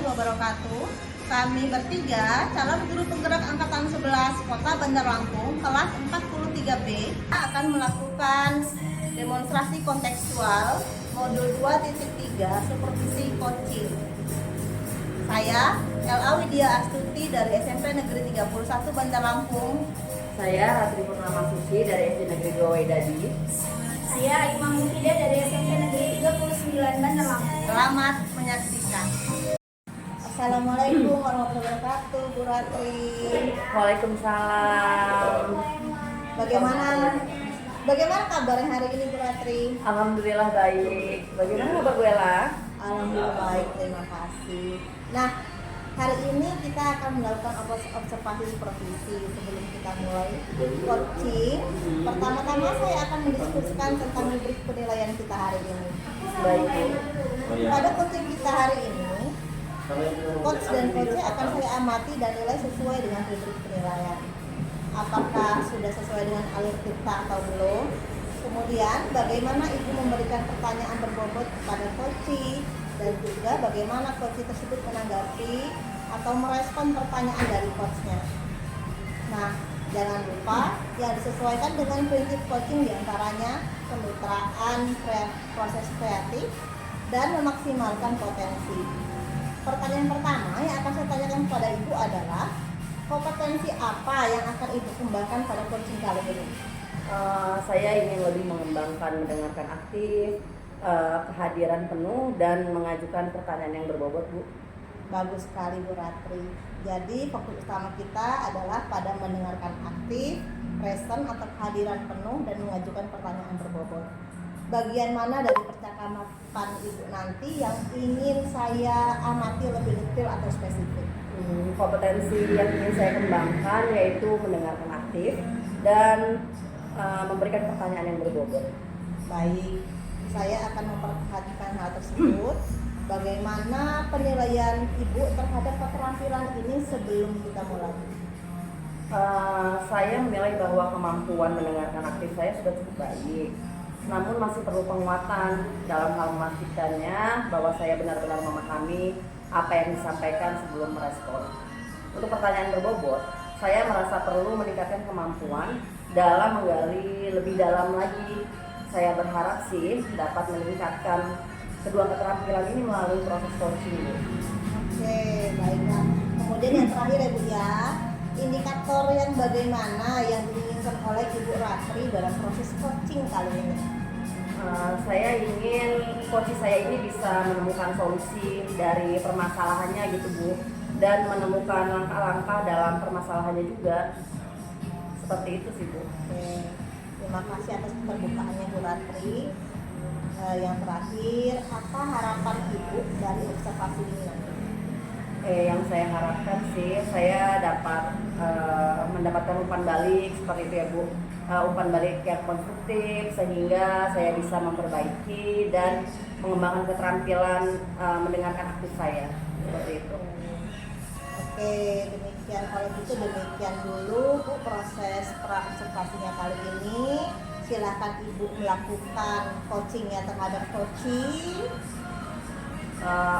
warahmatullahi wabarakatuh. Kami bertiga, calon guru penggerak Angkatan 11 Kota Bandar Lampung, kelas 43B, akan melakukan demonstrasi kontekstual modul 2.3 supervisi coaching. Saya, L.A. Widya Astuti dari SMP Negeri 31 Bandar Lampung. Saya Ratri Purnama Suci dari SD Negeri 2 Wedadi. Saya Imam Mufidah dari SMP Negeri 39 Bandar Lampung. Selamat menyaksikan. Assalamualaikum warahmatullahi wabarakatuh, Bu Ratri. Waalaikumsalam. Bagaimana kabarnya hari ini, Bu Ratri? Alhamdulillah baik. Bagaimana kabar Bu Ella? Alhamdulillah baik, terima kasih. Nah, hari ini kita akan melakukan observasi supervisi sebelum kita mulai coaching. Pertama-tama saya akan mendiskusikan tentang rubrik penilaian kita hari ini. Baik. Pada coaching kita hari ini, coach dan coach akan saya amati dan nilai sesuai dengan rubrik penilaian. Apakah sudah sesuai dengan alur kita atau belum? Kemudian bagaimana ibu memberikan pertanyaan berbobot kepada coach dan juga bagaimana coach tersebut menanggapi atau merespon pertanyaan dari coachnya. Nah, jangan lupa yang disesuaikan dengan prinsip coaching diantaranya kemitraan, proses kreatif, dan memaksimalkan potensi. Pertanyaan pertama yang akan saya tanyakan kepada ibu adalah kompetensi apa yang akan ibu kembangkan pada coaching kali ini? Saya ingin lebih mengembangkan mendengarkan aktif, kehadiran penuh, dan mengajukan pertanyaan yang berbobot, Bu. Bagus sekali, Bu Ratri. Jadi fokus utama kita adalah pada mendengarkan aktif, present atau kehadiran penuh, dan mengajukan pertanyaan berbobot. Bagian mana dari percakapan ibu nanti yang ingin saya amati lebih detail atau spesifik? Kompetensi yang ingin saya kembangkan yaitu mendengarkan aktif dan memberikan pertanyaan yang berbobot. Baik, saya akan memperhatikan hal tersebut. Bagaimana penilaian ibu terhadap keterampilan ini sebelum kita mulai? Saya menilai bahwa kemampuan mendengarkan aktif saya sudah cukup baik. Namun masih perlu penguatan dalam hal memastikannya bahwa saya benar-benar memahami apa yang disampaikan sebelum merespon. Untuk pertanyaan berbobot, saya merasa perlu meningkatkan kemampuan dalam menggali lebih dalam lagi. Saya berharap sih dapat meningkatkan kedua keterampilan ini melalui proses coaching. Oke, baiklah. Kemudian yang terakhir ya Bu ya, indikator yang bagaimana yang diinginkan oleh Ibu Ratri dalam proses coaching kali ini? Saya ingin coach saya ini bisa menemukan solusi dari permasalahannya gitu Bu, dan menemukan langkah-langkah dalam permasalahannya juga. Seperti itu sih Bu. Oke, terima kasih atas keterbukaannya Bu Ratri. Yang terakhir, apa harapan Ibu dari observasi ini nanti? Yang saya harapkan sih saya dapat mendapatkan umpan balik seperti itu ya Bu, umpan balik yang konstruktif sehingga saya bisa memperbaiki dan mengembangkan keterampilan mendengarkan aktif saya seperti itu. Oke, demikian kalau gitu demikian dulu Bu proses pra-observasinya kali ini. Silakan Ibu melakukan coachingnya terhadap coaching.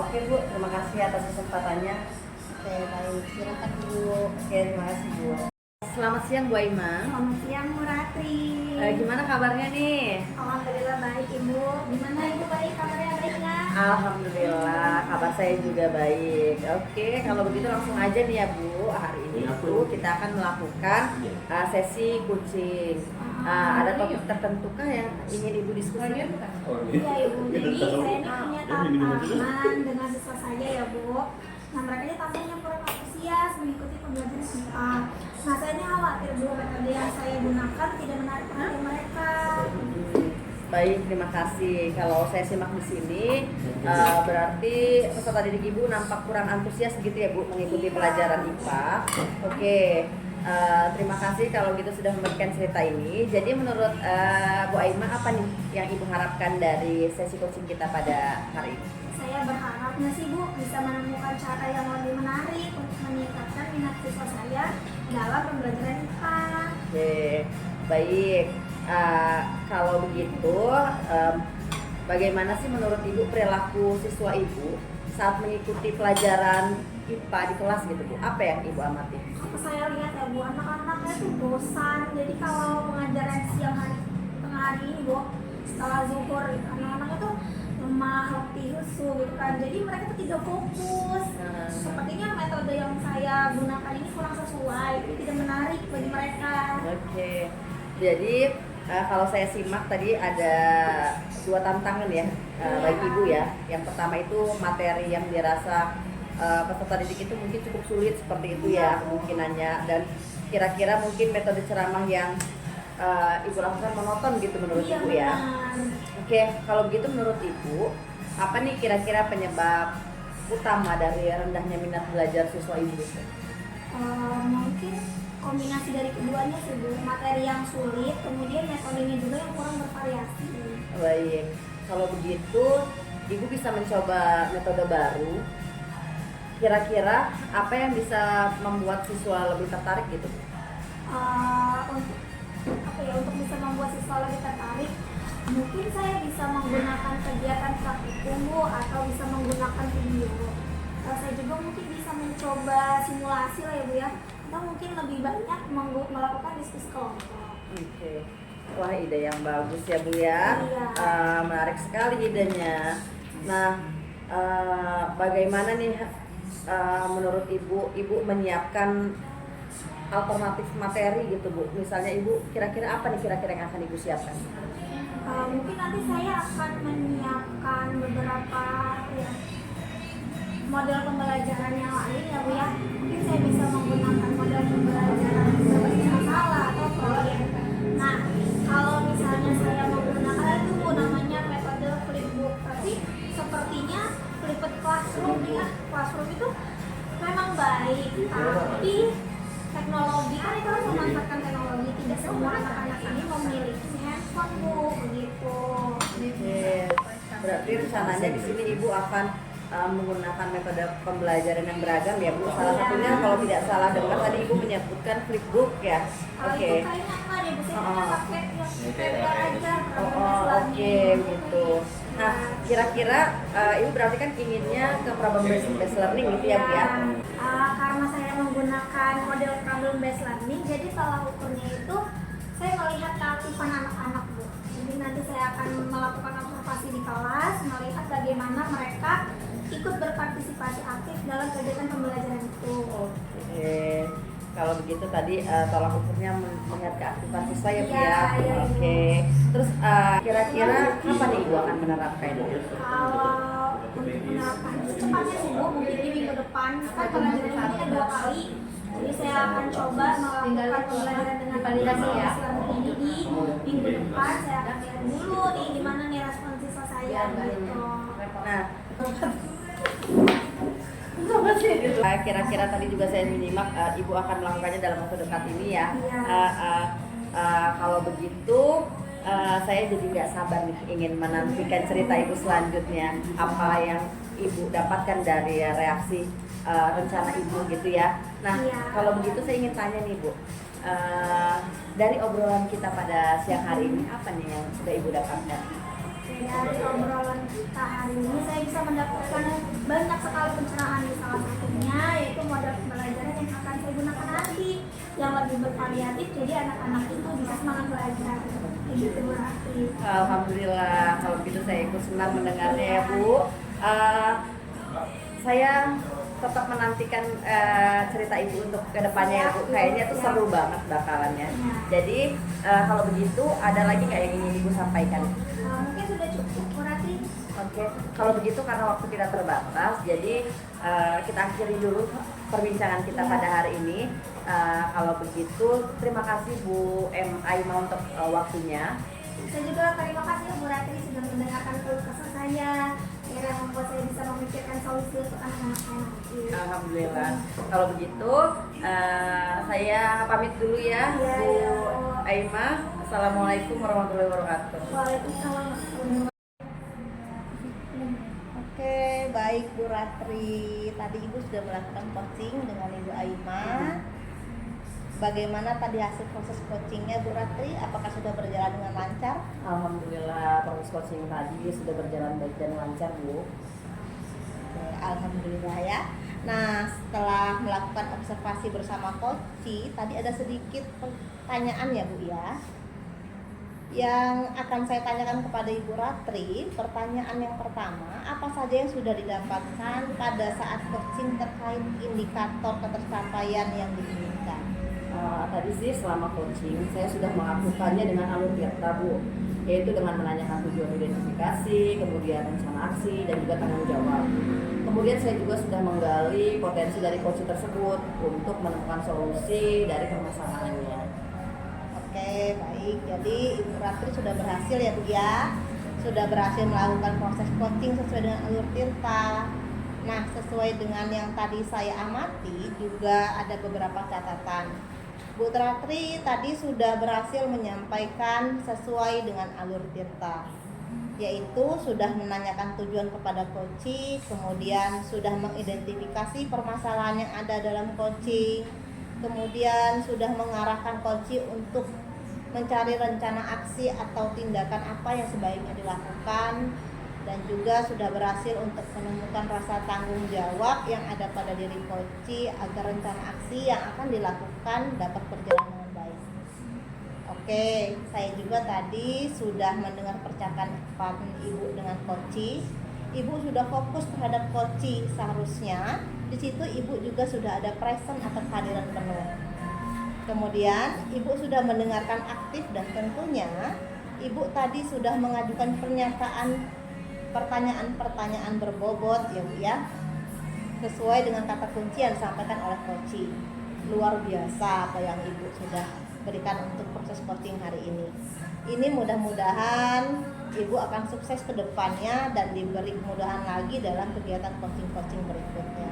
Oke Bu, terima kasih atas kesempatannya. Oke, baik. Silakan Ibu. Oke, terima kasih Bu. Selamat siang Bu Aima. Selamat siang Bu Ratri. Gimana kabarnya nih? Alhamdulillah baik Ibu. Gimana Ibu baik kabarnya baik nggak? Alhamdulillah, kabar saya juga baik. Oke, kalau begitu langsung aja nih ya Bu. Hari ini itu kita akan melakukan sesi coaching. Ada topik tertentukah yang ingin Ibu diskusikan? Iya Ibu. Jadi saya ini punya tahapan dengan siswa saya ya Bu. Nah mereka ini tampaknya kurang antusias mengikuti pembelajaran kita. Nah saya ini khawatir Bu metode yang saya gunakan tidak menarik perhatian mereka. Baik, terima kasih. Kalau saya simak di sini, berarti peserta didik Ibu nampak kurang antusias begitu ya Bu mengikuti pelajaran IPA. Oke, terima kasih kalau gitu sudah memberikan cerita ini. Jadi menurut Bu Aima apa nih yang Ibu harapkan dari sesi coaching kita pada hari ini? Saya berharapnya sih Bu bisa menemukan cara yang lebih menarik untuk meningkatkan minat siswa saya dalam pembelajaran IPA. Oke, baik. Kalau begitu, bagaimana sih menurut Ibu perilaku siswa Ibu saat mengikuti pelajaran IPA di kelas gitu Bu? Apa yang Ibu amati? Apa saya lihat ya Bu, anak-anaknya tuh bosan. Jadi kalau pengajaran siang hari tengah hari ini Bu, setelah zuhur gitu, anak-anaknya tuh lemah, letih, lesu gitu kan. Jadi mereka tuh tidak fokus. Sepertinya metode yang saya gunakan ini kurang sesuai, jadi tidak menarik bagi mereka. Oke, jadi kalau saya simak tadi ada 2 tantangan ya bagi Ibu ya. Yang pertama itu materi yang dirasa peserta didik itu mungkin cukup sulit seperti itu ya kemungkinannya, dan kira-kira mungkin metode ceramah yang Ibu lakukan monoton gitu menurut Ibu ya. Oke, kalau begitu menurut Ibu apa nih kira-kira penyebab utama dari rendahnya minat belajar siswa Ibu itu? Mungkin kombinasi dari keduanya sih Bu, materi yang sulit, kemudian metodenya juga yang kurang bervariasi. Baik, kalau begitu Ibu bisa mencoba metode baru. Kira-kira apa yang bisa membuat siswa lebih tertarik gitu? Untuk bisa membuat siswa lebih tertarik, mungkin saya bisa menggunakan kegiatan praktikum Bu, atau bisa menggunakan video. Saya juga mungkin bisa mencoba simulasi lah ya Bu ya, atau mungkin lebih banyak melakukan diskusi kelompok. Oke. Wah, ide yang bagus ya Bu ya. Iya. Menarik sekali idenya. Nah, bagaimana nih menurut Ibu menyiapkan alternatif materi gitu Bu? Misalnya Ibu kira-kira apa nih kira-kira yang akan Ibu siapkan? Mungkin nanti saya akan menyiapkan beberapa model pembelajaran yang lain ya Bu ya. Mungkin saya bisa menggunakan model pembelajaran seperti masalah atau proyek. Nah, kalau misalnya saya menggunakan itu Bu, namanya metode flipbook. Tapi sepertinya flipped classroom ya. Classroom itu memang baik, tapi teknologi kan itu harus memanfaatkan teknologi. Tidak semua anak-anak ini memiliki handphone Bu, begitu. Oke. Berarti rencananya di sini Ibu akan menggunakan metode pembelajaran yang beragam ya Bu. Salah satunya kalau tidak salah dengar tadi Ibu menyebutkan flipbook ya. Oke. Itu kayaknya enggak deh Bu, saya punya paket yang PPR aja. Oke, gitu. Nah, kira-kira Ibu berarti kan inginnya ke problem based learning gitu ya Bu ya? Karena saya menggunakan model problem based learning, jadi tolak ukurnya itu saya melihat keaktifan anak-anak Bu. Jadi nanti saya akan melakukan observasi di kelas, melihat bagaimana mereka ikut berpartisipasi aktif dalam kegiatan pembelajaran itu. Oke. Kalau begitu tadi tolak ukurnya melihat keaktifan siswa ya Bu ya? Iya. Oke. Terus kira-kira kapan nih Ibu akan menerapkan itu? Kalau untuk menerapkan secepatnya sih Bu, mungkin di minggu depan. Kan pembelajaran ini ada 2 kali. Jadi saya akan coba melakukan pembelajaran dengan validasi ya. Ini di minggu depan saya akan lihat dulu nih gimana nih respon siswa saya gitu. Nah, kira-kira tadi juga saya menyimak Ibu akan melakukannya dalam waktu dekat ini ya. Kalau begitu saya jadi nggak sabar nih ingin menantikan cerita Ibu selanjutnya, apa yang Ibu dapatkan dari reaksi rencana Ibu gitu ya. Nah, kalau begitu saya ingin tanya nih Bu, dari obrolan kita pada siang hari ini apa nih yang sudah Ibu dapatkan? Dari obrolan kita hari ini saya bisa mendapatkan banyak sekali pencerahan, di salah satunya yaitu model pembelajaran yang akan saya gunakan nanti yang lebih bervariatif, jadi anak-anak itu bisa semangat belajar. Gitu berarti. Alhamdulillah, kalau gitu saya ikut senang mendengarnya ya Bu. Saya tetap menantikan cerita Ibu untuk kedepannya ya Bu. Kayaknya tuh seru banget bakalannya. Jadi kalau begitu ada lagi nggak yang ingin Ibu sampaikan? Mungkin sudah cukup Bu Ratri. Oke, kalau begitu karena waktu kita terbatas, jadi kita akhiri dulu perbincangan kita pada hari ini. Kalau begitu, terima kasih Bu Aima untuk waktunya. Saya juga terima kasih Bu Ratri sudah mendengarkan keluh kesah saya, yang membuat saya bisa memikirkan solusi untuk anak-anak saya nanti. Alhamdulillah. Kalau begitu, saya pamit dulu ya, Bu Aima. Assalamualaikum warahmatullahi wabarakatuh. Waalaikumsalam. Oke, baik Bu Ratri. Tadi Ibu sudah melakukan coaching dengan Ibu Aima. Bagaimana tadi hasil proses coachingnya Bu Ratri? Apakah sudah berjalan dengan lancar? Alhamdulillah, proses coaching tadi sudah berjalan baik dan lancar Bu. Alhamdulillah ya. Nah, setelah melakukan observasi bersama Koci, tadi ada sedikit pertanyaan ya Bu ya, yang akan saya tanyakan kepada Ibu Ratri. Pertanyaan yang pertama, apa saja yang sudah didapatkan pada saat coaching terkait indikator ketercapaian yang diinginkan? Tadi sih selama coaching saya sudah melakukannya dengan alur tirta Bu, yaitu dengan menanyakan tujuan identifikasi, kemudian rencana aksi, dan juga tanggung jawab. Kemudian saya juga sudah menggali potensi dari coach tersebut untuk menemukan solusi dari permasalahannya. Oke, baik. Jadi Ibu Ratri sudah berhasil ya Bu ya, sudah berhasil melakukan proses coaching sesuai dengan alur tirta. Nah, sesuai dengan yang tadi saya amati, juga ada beberapa catatan. Bu Ratri tadi sudah berhasil menyampaikan sesuai dengan alur tirta, yaitu sudah menanyakan tujuan kepada coaching, kemudian sudah mengidentifikasi permasalahan yang ada dalam coaching, kemudian sudah mengarahkan coaching untuk mencari rencana aksi atau tindakan apa yang sebaiknya dilakukan, dan juga sudah berhasil untuk menemukan rasa tanggung jawab yang ada pada diri coaching agar rencana aksi yang akan dilakukan dapat berjalan dengan baik. Oke, saya juga tadi sudah mendengar percakapan Ibu dengan coaching. Ibu sudah fokus terhadap coaching, seharusnya di situ Ibu juga sudah ada present atau kehadiran penuh. Kemudian Ibu sudah mendengarkan aktif dan tentunya Ibu tadi sudah mengajukan pertanyaan berbobot ya Bu ya, sesuai dengan kata kunci yang disampaikan oleh coaching. Luar biasa apa yang Ibu sudah berikan untuk proses coaching hari ini. Ini mudah-mudahan Ibu akan sukses ke depannya dan diberi kemudahan lagi dalam kegiatan coaching berikutnya.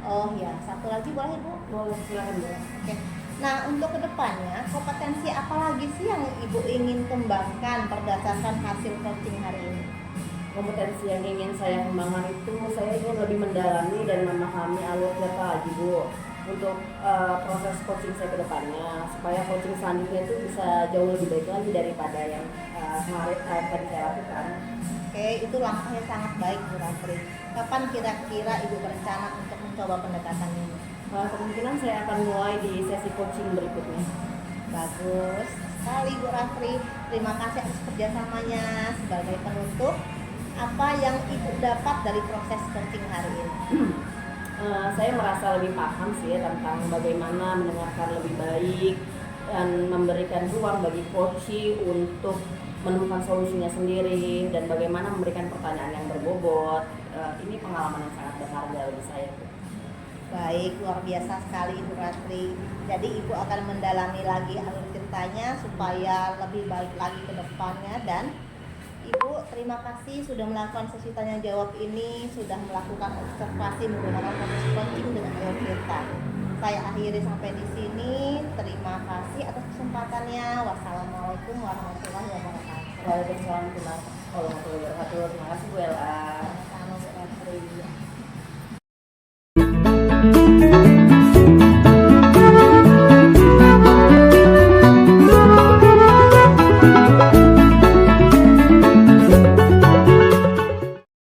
Oh ya, satu lagi boleh Bu? Boleh, silakan Bu. Oke. Nah, untuk kedepannya kompetensi apa lagi sih yang Ibu ingin kembangkan berdasarkan hasil coaching hari ini? Kompetensi yang ingin saya kembangkan itu, saya ingin lebih mendalami dan memahami alur tirta lagi Bu, untuk proses coaching saya ke depannya, supaya coaching selanjutnya itu bisa jauh lebih baik lagi daripada yang kemarin tadi saya lakukan. Oke, itu langkahnya sangat baik Bu Ratri. Kapan kira-kira Ibu berencana untuk mencoba pendekatan ini? Kemungkinan saya akan mulai di sesi coaching berikutnya. Bagus sekali Bu Ratri. Terima kasih atas kerjasamanya. Sebagai penutup, apa yang Ibu dapat dari proses coaching hari ini? Saya merasa lebih paham sih tentang bagaimana mendengarkan lebih baik dan memberikan ruang bagi coaching untuk menemukan solusinya sendiri, dan bagaimana memberikan pertanyaan yang berbobot. Ini pengalaman yang sangat berharga bagi saya. Baik, luar biasa sekali Ibu Ratri. Jadi Ibu akan mendalami lagi alur ceritanya supaya lebih baik lagi ke depannya. Dan Ibu terima kasih sudah melakukan sesi tanya jawab ini, sudah melakukan observasi menggunakan proses coaching dengan alur cerita. Saya akhiri sampai di sini. Terima kasih atas kesempatannya. Wassalamualaikum warahmatullahi wabarakatuh. Waalaikumsalam warahmatullahi wabarakatuh. Terima kasih Bu Ella. Sama-sama Bu Ratri.